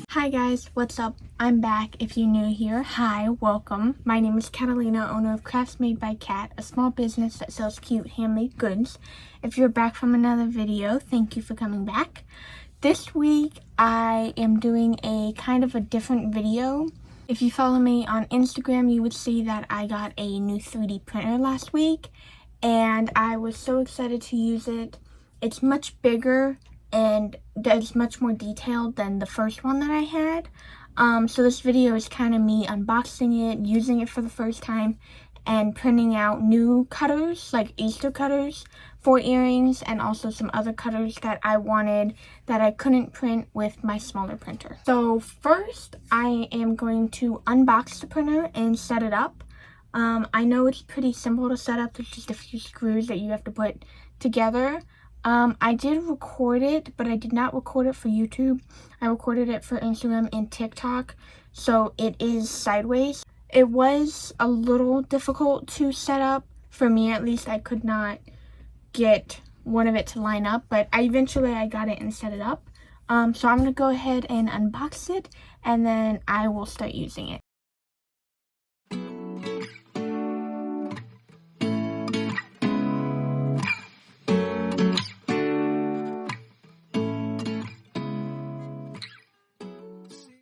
Hi guys, what's up? I'm back. If you're new here, hi, welcome. My name is Catalina, owner of Crafts Made by Cat, a small business that sells cute handmade goods. If you're back from another video, thank you for coming back. This week, I am doing a kind of a different video. If you follow me on Instagram, you would see that I got a new 3D printer last week, and I was so excited to use it. It's much bigger and it's much more detailed than the first one that I had. So this video is kind of me unboxing it, using it for the first time, and printing out new cutters, like Easter cutters for earrings, and also some other cutters that I wanted that I couldn't print with my smaller printer. So first, I am going to unbox the printer and set it up. I know it's pretty simple to set up. There's just a few screws that you have to put together. I did record it, but I did not record it for YouTube. I recorded it for Instagram and TikTok, so it is sideways. It was a little difficult to set up. For me, at least, I could not get one of it to line up, but eventually I got it and set it up. So I'm going to go ahead and unbox it, and then I will start using it.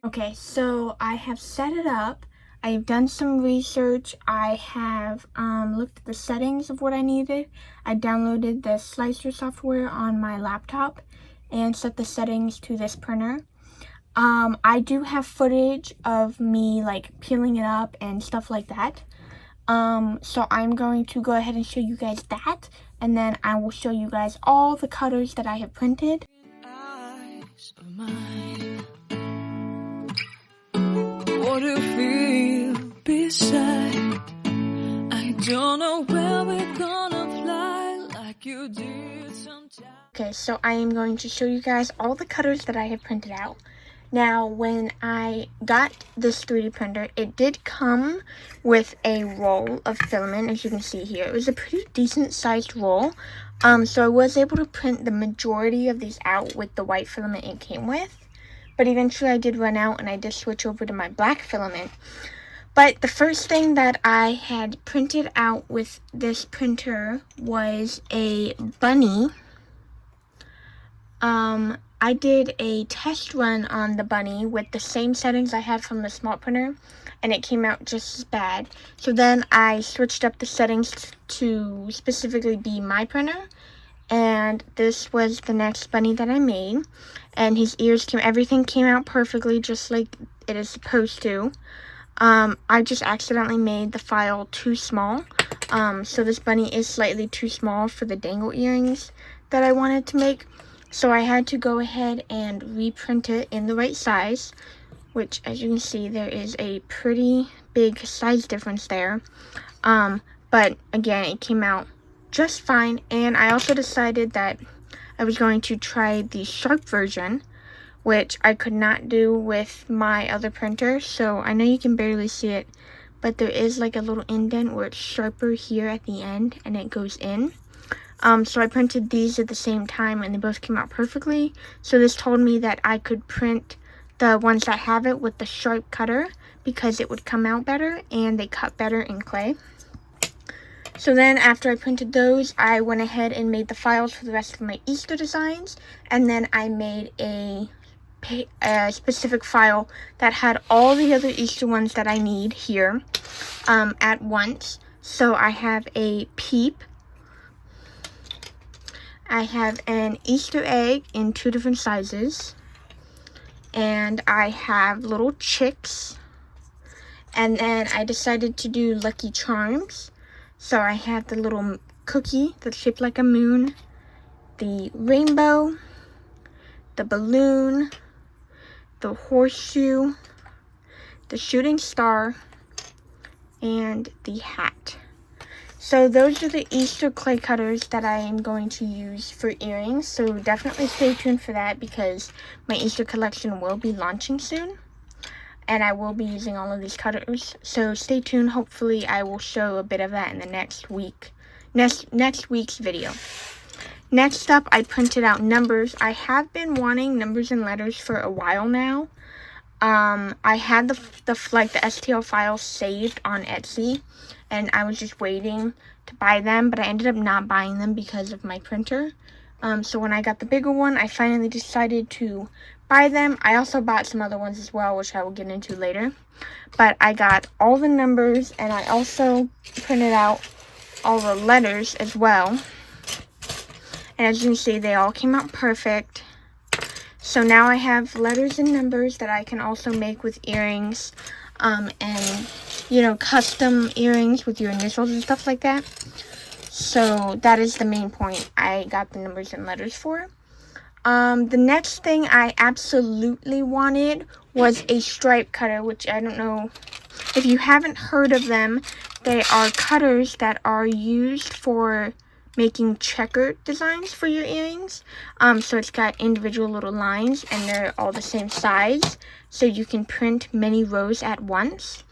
Okay, so I have set it up. I've done some research. I have looked at the settings of what I needed. I downloaded the slicer software on my laptop and set the settings to this printer. I do have footage of me like peeling it up and stuff like that. So I'm going to go ahead and show you guys that, and then I will show you guys all the cutters that I have printed. What do you feel beside? I don't know where we're gonna fly like you did sometimes. Okay, so I am going to show you guys all the cutters that I have printed out. Now, when I got this 3D printer, it did come with a roll of filament, as you can see here. It was a pretty decent sized roll. So I was able to print the majority of these out with the white filament it came with. But eventually I did run out, and I did switch over to my black filament. But the first thing that I had printed out with this printer was a bunny. I did a test run on the bunny with the same settings I had from the smart printer, and it came out just as bad. So then I switched up the settings to specifically be my printer, and this was the next bunny that I made. And his ears everything came out perfectly, just like it is supposed to. I just accidentally made the file too small. So this bunny is slightly too small for the dangle earrings that I wanted to make. So I had to go ahead and reprint it in the right size, which, as you can see, there is a pretty big size difference there. But again, it came out just fine. And I also decided that I was going to try the sharp version, which I could not do with my other printer. So I know you can barely see it, but there is like a little indent where it's sharper here at the end and it goes in. So I printed these at the same time, and they both came out perfectly. So this told me that I could print the ones that have it with the sharp cutter because it would come out better and they cut better in clay. So then after I printed those, I went ahead and made the files for the rest of my Easter designs, and then I made a specific file that had all the other Easter ones that I need here at once. So I have a peep, I have an Easter egg in 2 different sizes, and I have little chicks, and then I decided to do Lucky Charms. So I have the little cookie that's shaped like a moon, the rainbow, the balloon, the horseshoe, the shooting star, and the hat. So those are the Easter clay cutters that I am going to use for earrings. So definitely stay tuned for that because my Easter collection will be launching soon. And I will be using all of these cutters. So stay tuned. Hopefully I will show a bit of that in the next week's video. Next up, I printed out numbers. I have been wanting numbers and letters for a while now. I had the STL file saved on Etsy, and I was just waiting to buy them, but I ended up not buying them because of my printer. So when I got the bigger one, I finally decided to buy them. I also bought some other ones as well, which I will get into later. But I got all the numbers, and I also printed out all the letters as well. And as you can see, they all came out perfect. So now I have letters and numbers that I can also make with earrings, and, you know, custom earrings with your initials and stuff like that. So that is the main point I got the numbers and letters for. The next thing I absolutely wanted was a stripe cutter, which I don't know if you haven't heard of them. They are cutters that are used for making checkered designs for your earrings. So it's got individual little lines, and they're all the same size, so you can print many rows at once.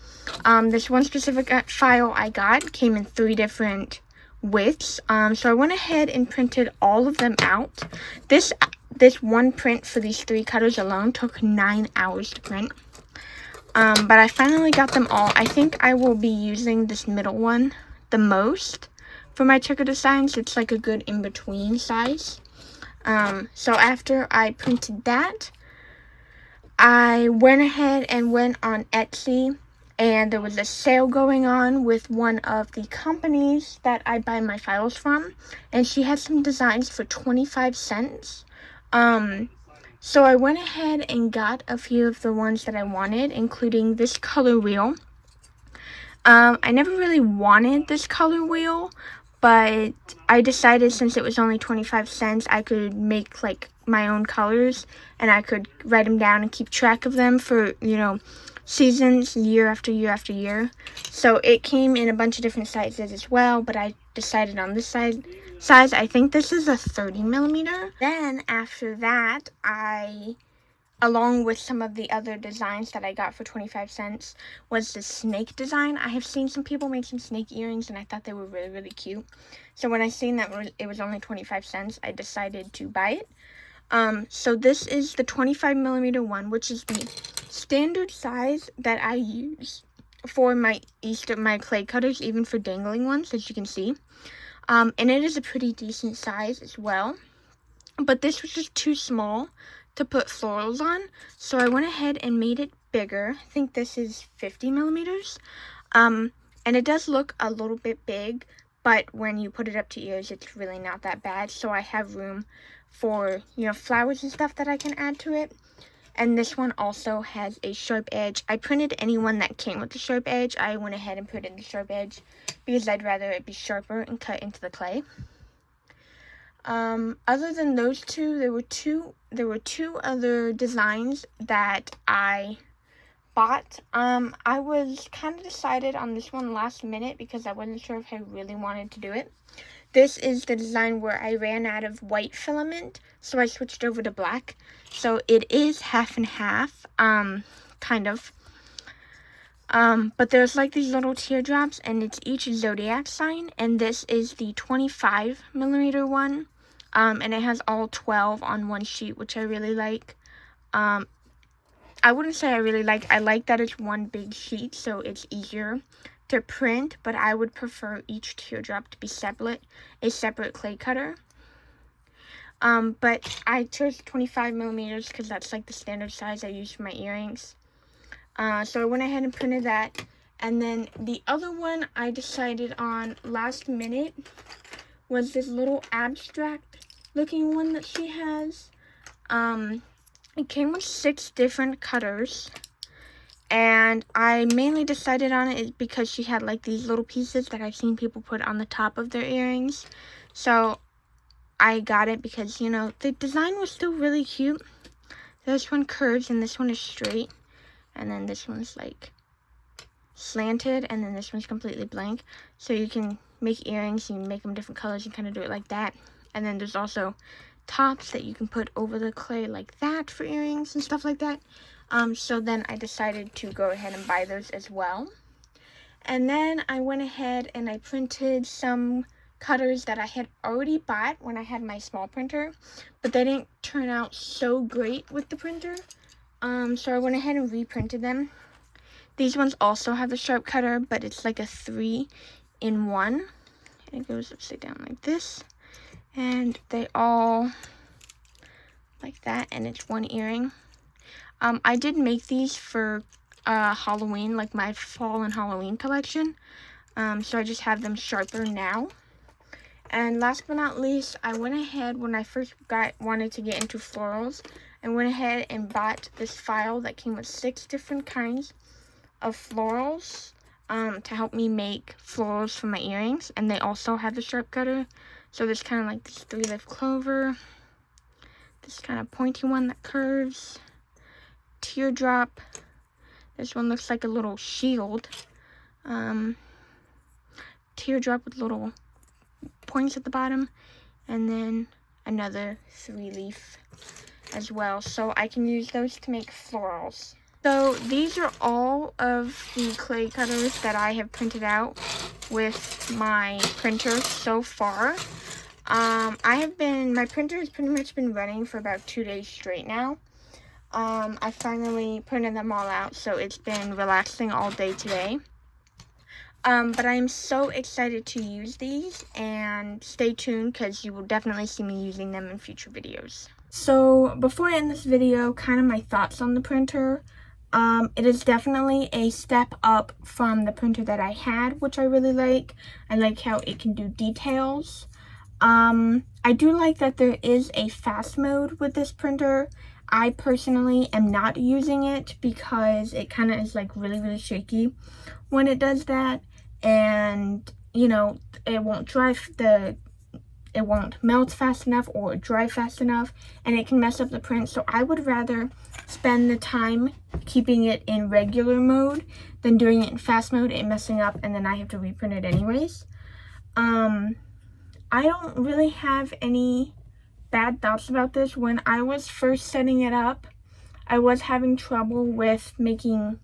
This one specific file I got came in 3 different widths, so I went ahead and printed all of them out. This one print for these 3 cutters alone took 9 hours to print. But I finally got them all. I think I will be using this middle one the most for my checker designs. It's like a good in-between size. So after I printed that, I went ahead and went on Etsy, and there was a sale going on with one of the companies that I buy my files from, and she had some designs for 25 cents. So I went ahead and got a few of the ones that I wanted, including this color wheel. I never really wanted this color wheel, but I decided since it was only 25 cents, I could make like my own colors, and I could write them down and keep track of them for, you know, seasons, year after year after year. So it came in a bunch of different sizes as well, but I decided on this size. I think this is a 30 millimeter. Then after that, I, along with some of the other designs that I got for 25 cents, was the snake design. I have seen some people make some snake earrings, and I thought they were really, really cute. So when I seen that it was only 25 cents, I decided to buy it. So this is the 25 millimeter one, which is the standard size that I use for my clay cutters, even for dangling ones, as you can see. And it is a pretty decent size as well. But this was just too small to put florals on, so I went ahead and made it bigger. I think this is 50 millimeters. And it does look a little bit big, but when you put it up to ears, it's really not that bad. So I have room for, you know, flowers and stuff that I can add to it. And this one also has a sharp edge. I printed anyone that came with the sharp edge. I went ahead and put in the sharp edge because I'd rather it be sharper and cut into the clay. Other than those two, there were two other designs that I bought. I was kind of decided on this one last minute because I wasn't sure if I really wanted to do it. This is the design where I ran out of white filament, so I switched over to black. So it is half and half, kind of. But there's like these little teardrops, and it's each zodiac sign, and this is the 25 millimeter one. And it has all 12 on one sheet, which I really like. I wouldn't say I really like. I like that it's one big sheet, so it's easier to print, but I would prefer each teardrop to be a separate clay cutter. But I chose 25 millimeters because that's like the standard size I use for my earrings. So I went ahead and printed that. And then the other one I decided on last minute was this little abstract looking one that she has. It came with 6 different cutters, and I mainly decided on it because she had like these little pieces that I've seen people put on the top of their earrings. So I got it because, you know, the design was still really cute. This one curves and this one is straight, and then this one's like slanted, and then this one's completely blank. So you can make earrings, you can make them different colors and kind of do it like that. And then there's also tops that you can put over the clay like that for earrings and stuff like that. So then I decided to go ahead and buy those as well. And then I went ahead and I printed some cutters that I had already bought when I had my small printer, but they didn't turn out so great with the printer. So I went ahead and reprinted them. These ones also have the sharp cutter, but it's like a 3-in-1. And it goes upside down like this. And they all like that, and it's one earring. I did make these for Halloween, like my fall and Halloween collection. So I just have them sharper now. And last but not least, I went ahead, when I first wanted to get into florals, I went ahead and bought this file that came with 6 different kinds of florals to help me make florals for my earrings. And they also have the sharp cutter. So there's kind of like this 3-leaf clover, this kind of pointy one that curves, teardrop. This one looks like a little shield. Teardrop with little points at the bottom, and then another 3-leaf as well. So I can use those to make florals. So these are all of the clay cutters that I have printed out with my printer so far. My printer has pretty much been running for about 2 days straight now. I finally printed them all out, so it's been relaxing all day today. But I'm so excited to use these, and stay tuned because you will definitely see me using them in future videos. So before I end this video, kind of my thoughts on the printer. It is definitely a step up from the printer that I had, which I really like. I like how it can do details. I do like that there is a fast mode with this printer. I personally am not using it because it kind of is like really shaky when it does that. And, you know, it won't melt fast enough or dry fast enough, and it can mess up the print. So I would rather spend the time keeping it in regular mode than doing it in fast mode and messing up, and then I have to reprint it anyways. I don't really have any bad thoughts about this. When I was first setting it up, I was having trouble with making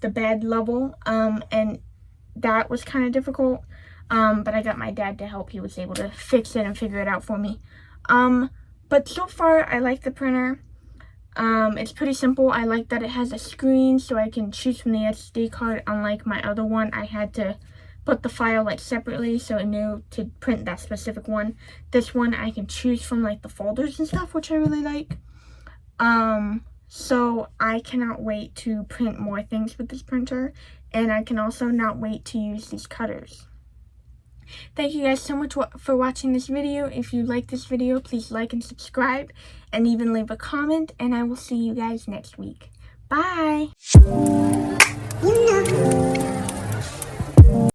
the bed level, and that was kind of difficult. But I got my dad to help. He was able to fix it and figure it out for me. But so far, I like the printer. It's pretty simple. I like that it has a screen so I can choose from the SD card. Unlike my other one, I had to put the file like separately so I knew to print that specific one. This one I can choose from like the folders and stuff, which I really like. So I cannot wait to print more things with this printer, and I can also not wait to use these cutters. Thank you guys so much for watching this video. If you like this video, please like and subscribe, and even leave a comment, and I will see you guys next week. Bye!